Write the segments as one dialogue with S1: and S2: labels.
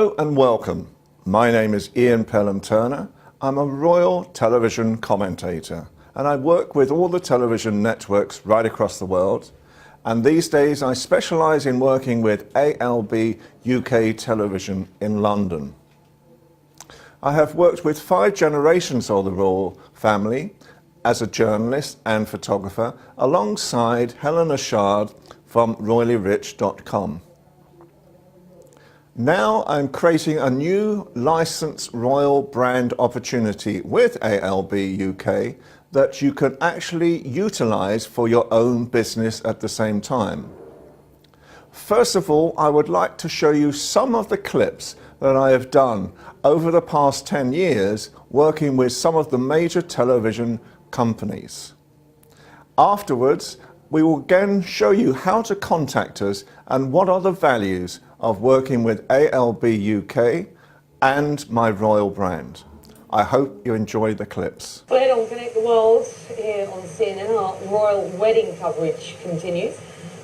S1: Hello and welcome. My name is Pelham Turner. I'm a Royal Television commentator and I work with all the television networks right across the world. And these days I specialise in working with ALB UK Television in London. I have worked with 5 generations of the royal family as a journalist and photographer alongside Helena Shard from royallyrich.com. Now I'm creating a new licensed royal brand opportunity with ALB UK that you can actually utilise for your own business at the same time. First of all, I would like to show you some of the clips that I have done over the past 10 years working with some of the major television companies. Afterwards, we will again show you how to contact us and what are the values of working with ALB UK and my royal brand. I hope you enjoy the clips.
S2: Well, head on Connect the World here on CNN. Our royal wedding coverage continues.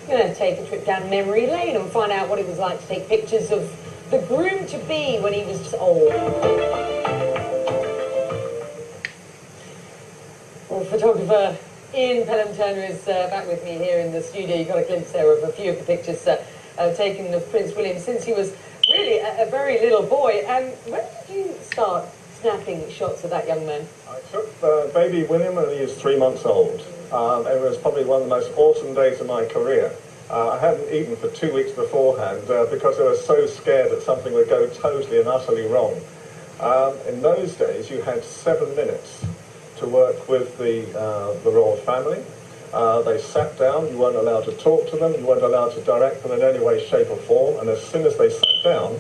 S2: We're going to take a trip down memory lane and find out what it was like to take pictures of the groom-to-be when he was just old. Well, photographer Pelham Turner is back with me here in the studio. You got a glimpse there of a few of the pictures taken of Prince William since he was really a very little boy. When did you start snapping shots of that young man?
S3: I took baby William when he was 3 months old. It was probably one of the most awesome days of my career. I hadn't eaten for 2 weeks beforehand because I was so scared that something would go totally and utterly wrong. In those days, you had 7 minutes to work with the royal family. They sat down, you weren't allowed to talk to them, you weren't allowed to direct them in any way, shape or form, and as soon as they sat down,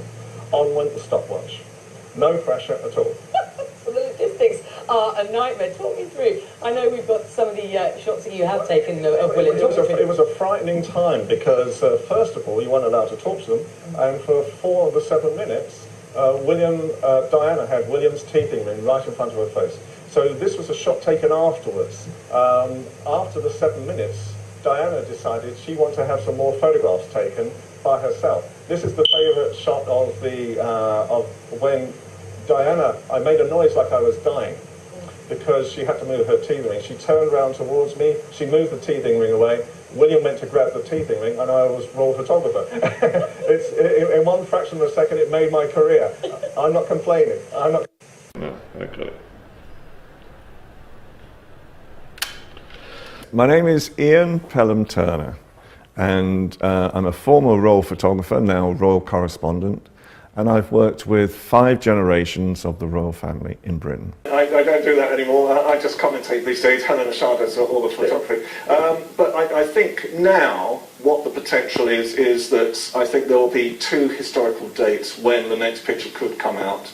S3: on went the stopwatch. No pressure at all.
S2: Well, the logistics are a nightmare. Talk me through. I know we've got some of the shots that you have taken of William.
S3: It was a frightening time because, first of all, you weren't allowed to talk to them, and for 4 of the 7 minutes, Diana had William's teething ring right in front of her face. So this was a shot taken afterwards. After the 7 minutes, Diana decided she wanted to have some more photographs taken by herself. This is the favourite shot of when Diana, I made a noise like I was dying because she had to move her teething ring. She turned around towards me, she moved the teething ring away, William went to grab the teething ring and I was royal photographer. In one fraction of a second it made my career. I'm not complaining.
S1: No, okay. My name is Pelham Turner and I'm a former royal photographer, now royal correspondent, and I've worked with 5 generations of the royal family in Britain.
S3: I don't do that anymore. I just commentate these days. Helena Shard does all the photography. But I think now what the potential is that I think there will be 2 historical dates when the next picture could come out.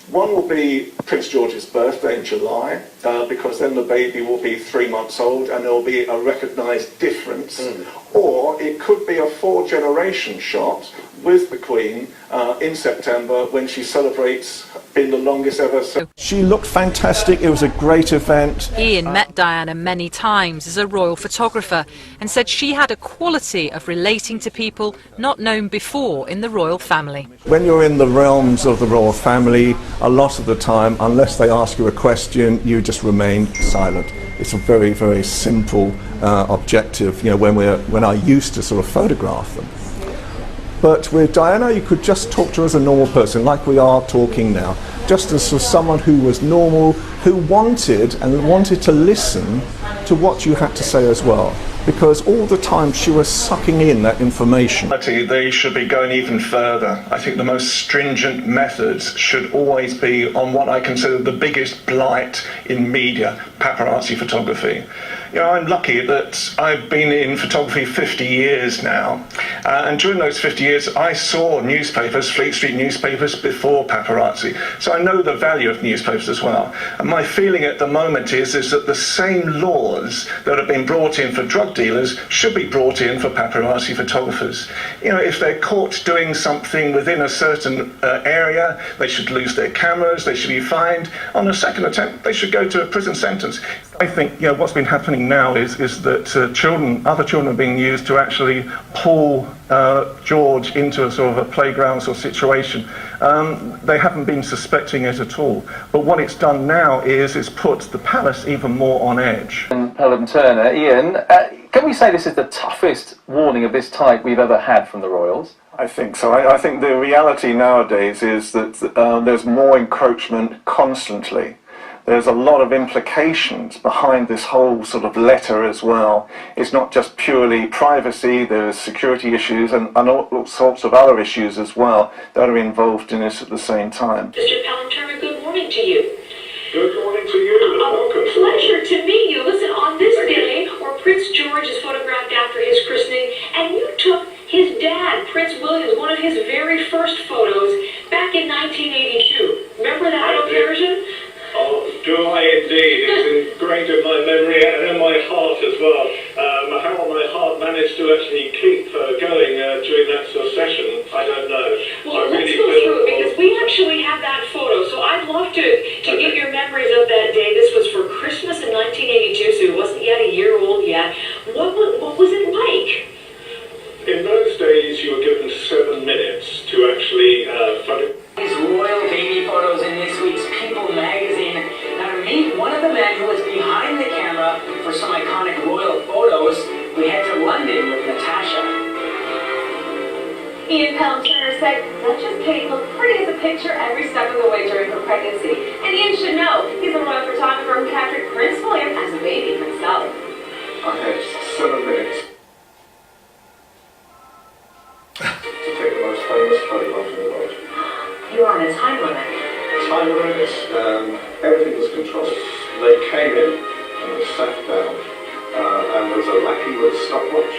S3: One will be Prince George's birthday in July, because then the baby will be 3 months old and there will be a recognised difference. Or it could be a 4-generation shot with the Queen in September when she celebrates being the longest ever.
S1: She looked fantastic, it was a great event.
S4: Ian met Diana many times as a royal photographer and said she had a quality of relating to people not known before in the royal family.
S1: When you're in the realms of the royal family, a lot of the time, unless they ask you a question, you just remain silent. It's a very, very simple objective, you know, when I used to sort of photograph them. But with Diana, you could just talk to her as a normal person, like we are talking now, just as someone who was normal, who wanted to listen to what you had to say as well, because all the time she was sucking in that information.
S3: They should be going even further. I think the most stringent methods should always be on what I consider the biggest blight in media, paparazzi photography. You know, I'm lucky that I've been in photography 50 years now, and during those 50 years I saw newspapers, Fleet Street newspapers, before paparazzi, so I know the value of newspapers as well. And my feeling at the moment is that the same laws that have been brought in for drug dealers should be brought in for paparazzi photographers. You know, if they're caught doing something within a certain area, they should lose their cameras, they should be fined. On a second attempt, they should go to a prison sentence. I think what's been happening now is that other children are being used to actually pull George into a sort of a playground sort of situation. They haven't been suspecting it at all. But what it's done now is it's put the palace even more on edge.
S5: Pelham Turner, Ian, can we say this is the toughest warning of this type we've ever had from the royals?
S1: I think so. I think the reality nowadays is that there's more encroachment constantly. There's a lot of implications behind this whole sort of letter as well. It's not just purely privacy, there's security issues and all sorts of other issues as well that are involved in this at the same time.
S6: Mr. Pelham Turner, good morning to you.
S3: Good morning to you. Welcome.
S6: Pleasure to meet you. Listen, on this day where Prince George is photographed after his christening, and you took his dad, Prince William, one of his very first photos back in 1982. Remember that occasion?
S3: Oh, do I indeed. It's ingrained in my memory and in my heart as well. How my heart managed to actually keep going during that sort of session, I don't know.
S6: Well, let's go through it because we actually have that photo. So I'd love to get your memories of that day. This was for Christmas in 1982, so it wasn't yet a year old yet. What was it like?
S3: In those days, you were given 7 minutes to actually photograph.
S7: These royal baby photos in this week's People magazine. Now to meet one of the men who was behind the camera for some iconic royal photos, we head to London with Natasha.
S8: Ian Pelham Turner said Duchess Kate looked pretty as a picture every step of the way during her pregnancy. And Ian should know, he's a royal photographer who captured Prince William as a baby himself.
S3: I had 7 minutes to take the most famous photograph in the world.
S8: You are on a time limit.
S3: Time limits, everything was controlled. They came in and they sat down, and there was a lackey with a stopwatch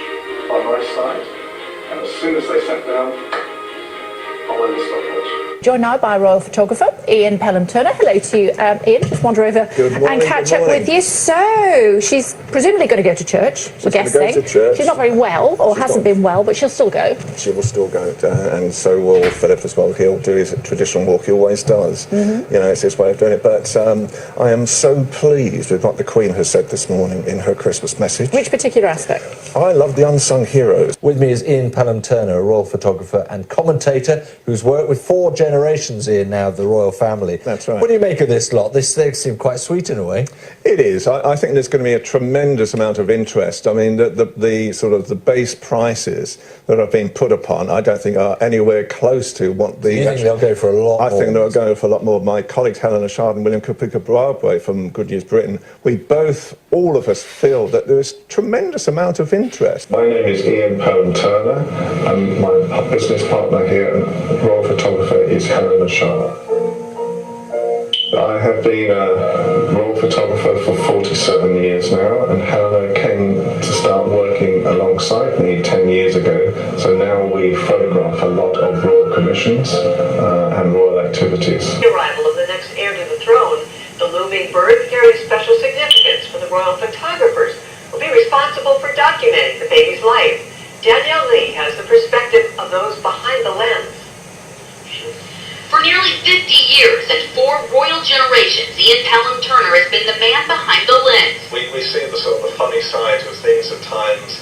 S3: by my side, and as soon as they sat down, I went the stopwatch.
S9: Joined now by royal photographer Ian Pelham Turner. Hello to you, Ian. Just wander over and catch up with you. So she's presumably going to go to church. We're guessing.
S1: Go to church.
S9: She's not very well, or hasn't been well, but she'll still go.
S1: She will still go, and so will Philip as well. He'll do his traditional walk. He always does. It's his way of doing it. But I am so pleased with what the Queen has said this morning in her Christmas message.
S9: Which particular aspect?
S1: I love the unsung heroes.
S10: With me is Ian Pelham Turner, a royal photographer and commentator who's worked with 4 generations here now of the royal family.
S1: That's right.
S10: What do you make of this lot? They seem quite sweet in a way.
S1: It is. I think there's going to be a tremendous amount of interest. I mean, the sort of the base prices that have been put upon, I don't think are anywhere close to what the...
S10: You think they'll go for a lot more?
S1: I think they'll go for a lot more. My colleagues Helena Shard and William Kapika-Broadway from Good News Britain, all of us feel that there is tremendous amount of interest.
S3: My name is Ian Pelham Turner, and my business partner here, royal photographer, is Helena Shard. I have been a royal photographer for 47 years now, and Helena came to start working alongside me 10 years ago. So now we photograph a lot of royal commissions and royal activities.
S6: The arrival of the next heir to the throne, the looming birth carries special significance for the royal photographers who will be responsible for documenting the baby's life. Danielle Lee has the perspective of those behind the lens.
S11: For nearly 50 years and 4 royal generations, Ian Pelham Turner has been the man behind the lens.
S3: We see the sort of funny side of things at times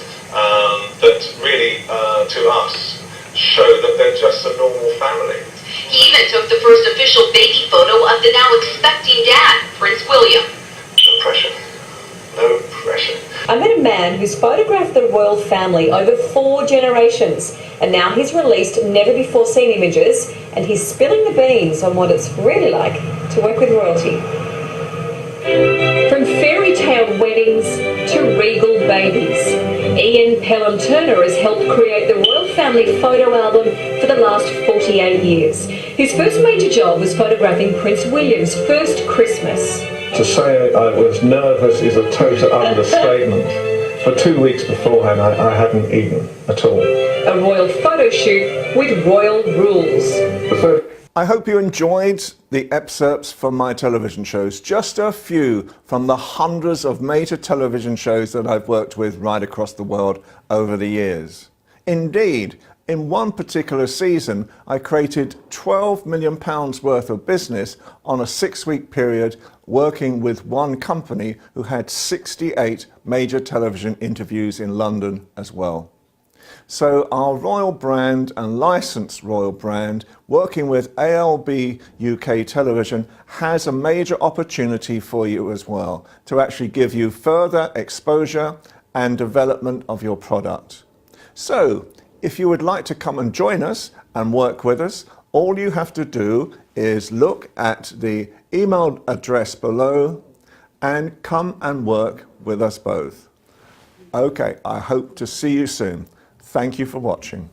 S3: that really, to us, show that they're just a normal family.
S11: He even took the first official baby photo of the now expecting dad, Prince William.
S3: No pressure. No pressure.
S2: I met a man who's photographed the royal family over 4 generations, and now he's released never-before-seen images, and he's spilling the beans on what it's really like to work with royalty. From fairy-tale weddings to regal babies, Ian Pelham Turner has helped create the royal family photo album for the last 48 years. His first major job was photographing Prince William's first Christmas.
S3: To say I was nervous is a total understatement. For 2 weeks beforehand, I hadn't eaten at all.
S2: A royal photo shoot with royal rules.
S1: I hope you enjoyed the excerpts from my television shows, just a few from the hundreds of major television shows that I've worked with right across the world over the years. Indeed, In one particular season, I created £12 million worth of business on a 6-week period, working with one company who had 68 major television interviews in London as well. So our royal brand and licensed royal brand, working with ALB UK Television, has a major opportunity for you as well, to actually give you further exposure and development of your product. So, if you would like to come and join us and work with us, all you have to do is look at the email address below and come and work with us both. Okay, I hope to see you soon. Thank you for watching.